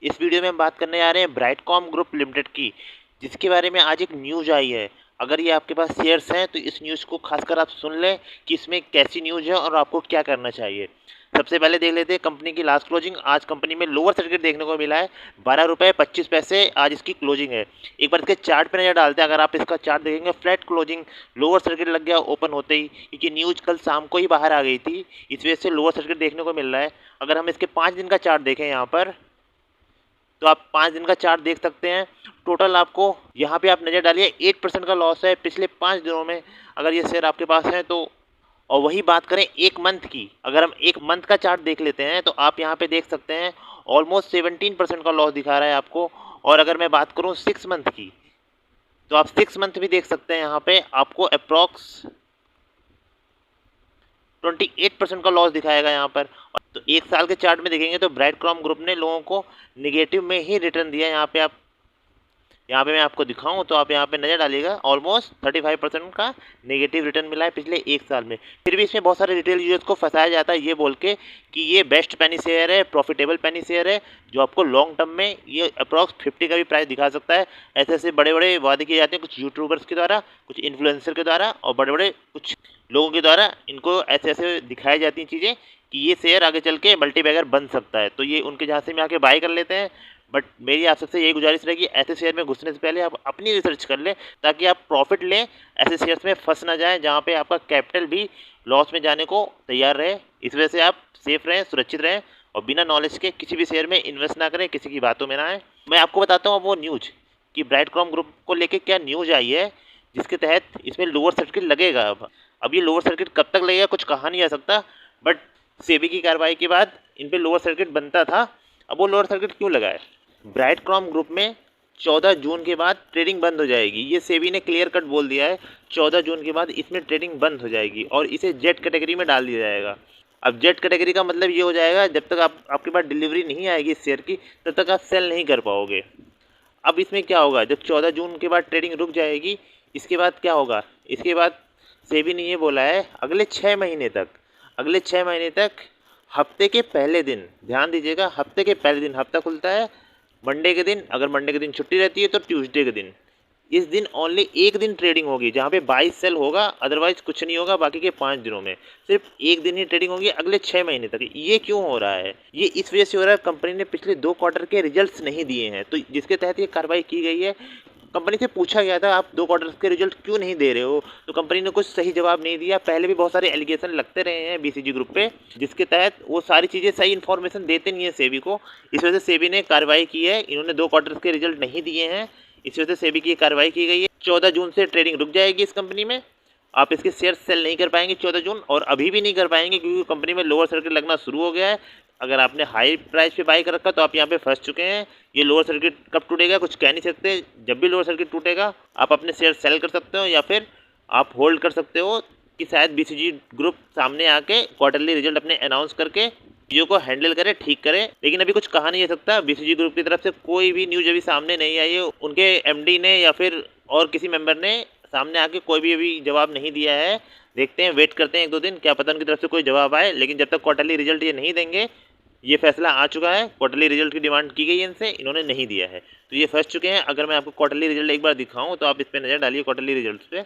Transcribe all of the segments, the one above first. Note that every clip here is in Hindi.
इस वीडियो में हम बात करने जा रहे हैं ब्राइटकॉम ग्रुप लिमिटेड की, जिसके बारे में आज एक न्यूज़ आई है। अगर ये आपके पास शेयर्स हैं तो इस न्यूज़ को खासकर आप सुन लें कि इसमें कैसी न्यूज़ है और आपको क्या करना चाहिए। सबसे पहले देख लेते हैं कंपनी की लास्ट क्लोजिंग। आज कंपनी में लोअर सर्किट देखने को मिला है, 12 रुपये 25 पैसे आज इसकी क्लोजिंग है। एक बार इसके चार्ट पर नज़र डालते हैं। अगर आप इसका चार्ट देखेंगे, फ्लैट क्लोजिंग, लोअर सर्किट लग गया ओपन होते ही, क्योंकि न्यूज़ कल शाम को ही बाहर आ गई थी, इस वजह से लोअर सर्किट देखने को मिल रहा है। अगर हम इसके 5 दिन का चार्ट देखें यहाँ पर, तो आप 5 दिन का चार्ट देख सकते हैं। टोटल आपको यहाँ पे आप नज़र डालिए 8% का लॉस है पिछले 5 दिनों में, अगर ये शेयर आपके पास है तो। और वही बात करें एक मंथ की, अगर हम एक मंथ का चार्ट देख लेते हैं तो आप यहाँ पे देख सकते हैं ऑलमोस्ट 17% का लॉस दिखा रहा है आपको। और अगर मैं बात करूँ 6 मंथ की, तो आप 6 मंथ भी देख सकते हैं। यहाँ पे आपको अप्रॉक्स 28% का लॉस दिखाएगा यहाँ पर। तो एक साल के चार्ट में देखेंगे तो ब्राइटकॉम ग्रुप ने लोगों को निगेटिव में ही रिटर्न दिया। यहाँ पे मैं आपको दिखाऊं तो आप यहाँ पे नज़र डालिएगा, ऑलमोस्ट 35% का नेगेटिव रिटर्न मिला है पिछले एक साल में। फिर भी इसमें बहुत सारे रिटेल यूजर्स को फंसाया जाता है ये बोल के कि ये बेस्ट पेनी शेयर है, प्रॉफिटेबल पेनी शेयर है, जो आपको लॉन्ग टर्म में ये अप्रॉक्स 50 का भी प्राइस दिखा सकता है। ऐसे ऐसे बड़े बड़े वादे किए जाते हैं कुछ यूट्यूबर्स के द्वारा, कुछ इन्फ्लुएंसर के द्वारा और बड़े बड़े कुछ लोगों के द्वारा। इनको ऐसे ऐसे दिखाई जाती हैं चीज़ें कि ये शेयर आगे चल के मल्टी बैगर बन सकता है, तो ये उनके जहाँ से में आके बाई कर लेते हैं। बट मेरी आप सबसे यही गुजारिश रहेगी, ऐसे शेयर में घुसने से पहले आप अपनी रिसर्च कर लें, ताकि आप प्रॉफिट लें, ऐसे शेयर्स में फंस ना जाएं जहाँ पे आपका कैपिटल भी लॉस में जाने को तैयार रहे। इस वजह से आप सेफ रहें, सुरक्षित रहें और बिना नॉलेज के किसी भी शेयर में इन्वेस्ट ना करें, किसी की बातों में ना आए। मैं आपको बताता हूँ वो न्यूज़ कि ब्राइटकॉम ग्रुप को लेकर क्या न्यूज़ आई है, जिसके तहत इसमें लोअर सर्किट लगेगा। अब ये लोअर सर्किट कब तक लगेगा कुछ कहा नहीं जा सकता, बट सेबी की कार्रवाई के बाद इन पर लोअर सर्किट बनता था। अब वो लोअर सर्किट क्यों लगा है? ब्राइटकॉम ग्रुप में 14 जून के बाद ट्रेडिंग बंद हो जाएगी, ये सेबी ने क्लियर कट बोल दिया है। 14 जून के बाद इसमें ट्रेडिंग बंद हो जाएगी और इसे जेड कैटेगरी में डाल दिया जाएगा। अब जेड कैटेगरी का मतलब ये हो जाएगा, जब तक आपके पास डिलीवरी नहीं आएगी इस शेयर की, तब तक आप सेल नहीं कर पाओगे। अब इसमें क्या होगा, जब 14 जून के बाद ट्रेडिंग रुक जाएगी, इसके बाद क्या होगा? इसके बाद सेबी ने ये बोला है अगले 6 महीने तक हफ्ते के पहले दिन, ध्यान दीजिएगा, हफ्ते के पहले दिन, हफ्ता खुलता है मंडे के दिन, अगर मंडे के दिन छुट्टी रहती है तो ट्यूसडे के दिन, इस दिन ओनली एक दिन ट्रेडिंग होगी जहाँ पे 22 सेल होगा, अदरवाइज कुछ नहीं होगा। बाकी के 5 दिनों में सिर्फ एक दिन ही ट्रेडिंग होगी अगले 6 महीने तक। ये क्यों हो रहा है? ये इस वजह से हो रहा है, कंपनी ने पिछले 2 क्वार्टर के रिजल्ट्स नहीं दिए हैं, तो जिसके तहत ये कार्रवाई की गई है। कंपनी से पूछा गया था आप 2 क्वार्टर्स के रिजल्ट क्यों नहीं दे रहे हो, तो कंपनी ने कुछ सही जवाब नहीं दिया। पहले भी बहुत सारे एलिगेशन लगते रहे हैं बीसीजी ग्रुप पे, जिसके तहत वो सारी चीज़ें सही इन्फॉर्मेशन देते नहीं है सेबी को। इस वजह से सेबी ने कार्रवाई की है। इन्होंने 2 क्वार्टर्स के रिजल्ट नहीं दिए हैं, इस वजह से सेबी की कार्रवाई की गई है। 14 जून से ट्रेडिंग रुक जाएगी इस कंपनी में, आप इसके शेयर सेल नहीं कर पाएंगे 14 जून, और अभी भी नहीं कर पाएंगे क्योंकि कंपनी में लोअर सर्किट लगना शुरू हो गया है। अगर आपने हाई प्राइस पे बाई कर रखा तो आप यहाँ पे फंस चुके हैं। ये लोअर सर्किट कब टूटेगा कुछ कह नहीं सकते। जब भी लोअर सर्किट टूटेगा आप अपने शेयर सेल कर सकते हो या फिर आप होल्ड कर सकते हो कि शायद बीसीजी ग्रुप सामने आके क्वार्टरली रिजल्ट अपने अनाउंस करके चीज़ों को हैंडल करे, ठीक करे। लेकिन अभी कुछ कहा नहीं जा सकता। बीसीजी ग्रुप की तरफ से कोई भी न्यूज़ अभी सामने नहीं आई है। उनके एमडी ने या फिर और किसी मेंबर ने सामने आके कोई भी अभी जवाब नहीं दिया है। देखते हैं, वेट करते हैं 1-2 दिन, क्या पता उनकी तरफ से कोई जवाब आए। लेकिन जब तक क्वार्टरली रिजल्ट ये नहीं देंगे, ये फैसला आ चुका है, क्वार्टरली रिजल्ट की डिमांड की गई है इनसे, इन्होंने नहीं दिया है, तो ये फंस चुके हैं। अगर मैं आपको क्वार्टरली रिजल्ट एक बार दिखाऊं तो आप इस पर नज़र डालिए क्वार्टरली रिजल्ट्स पे।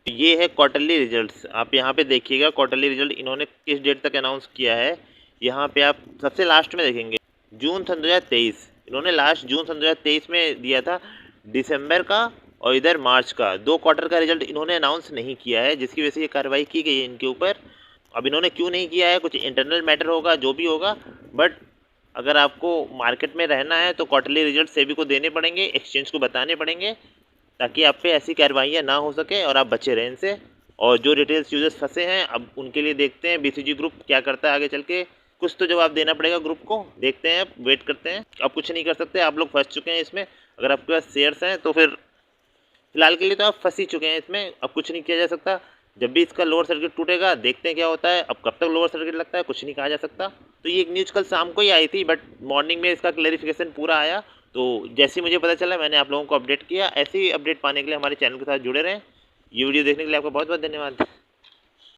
ये है क्वार्टरली रिजल्ट्स, आप यहाँ पे देखिएगा क्वार्टरली रिजल्ट इन्होंने किस डेट तक अनाउंस किया है। यहाँ पे आप सबसे लास्ट में देखेंगे जून सन 2023, इन्होंने लास्ट जून सन 2023 में दिया था। दिसंबर का और इधर मार्च का 2 क्वार्टर का रिजल्ट इन्होंने अनाउंस नहीं किया है, जिसकी वजह से ये कार्रवाई की गई है इनके ऊपर। अब इन्होंने क्यों नहीं किया है, कुछ इंटरनल मैटर होगा, जो भी होगा, बट अगर आपको मार्केट में रहना है तो क्वार्टरली रिजल्ट सेबी को देने पड़ेंगे, एक्सचेंज को बताने पड़ेंगे, ताकि आप पे ऐसी कार्रवाइयाँ ना हो सके और आप बचे रहें इनसे। और जो रिटेल्स यूजर्स फंसे हैं, अब उनके लिए देखते हैं बीसीजी ग्रुप क्या करता है आगे चल के। कुछ तो जवाब देना पड़ेगा ग्रुप को, देखते हैं, वेट करते हैं। अब कुछ नहीं कर सकते, आप लोग फंस चुके हैं इसमें। अगर आपके पास शेयर्स हैं तो फिर फिलहाल के लिए तो आप फंस ही चुके हैं इसमें, अब कुछ नहीं किया जा सकता। जब भी इसका लोअर सर्किट टूटेगा देखते हैं क्या होता है। अब कब तक लोअर सर्किट लगता है कुछ नहीं कहा जा सकता। तो ये एक न्यूज़ कल शाम को ही आई थी, बट मॉर्निंग में इसका क्लैरिफिकेशन पूरा आया, तो जैसे ही मुझे पता चला मैंने आप लोगों को अपडेट किया। ऐसे ही अपडेट पाने के लिए हमारे चैनल के साथ जुड़े रहें। ये वीडियो देखने के लिए आपका बहुत बहुत धन्यवाद।